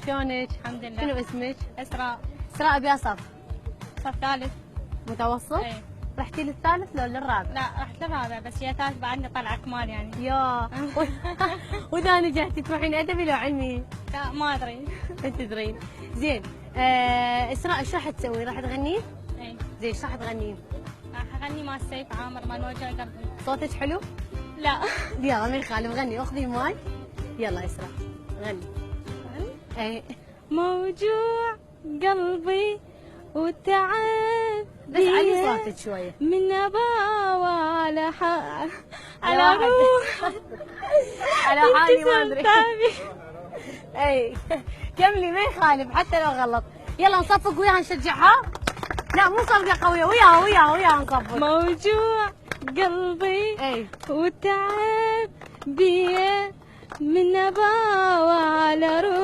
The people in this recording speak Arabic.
شلونك؟ الحمد لله. شنو اسمك؟ اسراء. اسراء بيا صف؟ صف ثالث. متوسط؟ اي. رحتي للثالث لو للرابع؟ لا رحت للرابع بس هي ثالث بعدني طلعة كمال يعني. يا واذا نجحتي تروحين ادبي لو علمي؟ لا ما ادري. ما تدرين. زين اسراء ايش راح تسوي؟ راح تغنين؟ اي. زين ايش راح تغنين؟ راح اغني مال سيف عامر مال موجوع قلبي. صوتك حلو؟ لا. يلا ما يخالف غني، اخذي الماي. يلا اسراء غني. اي. موجوع قلبي وتعب بس علي صوتك شويه. من ابا ولا على على روح على حالي ما ادري. تعبي. اي كملي ما يخالف حتى لو غلط. يلا نصفق وياها نشجعها. لا مو صفقه قويه، وياها نصفق. موجوع قلبي اي وتعب بيه من ابا وعلى روح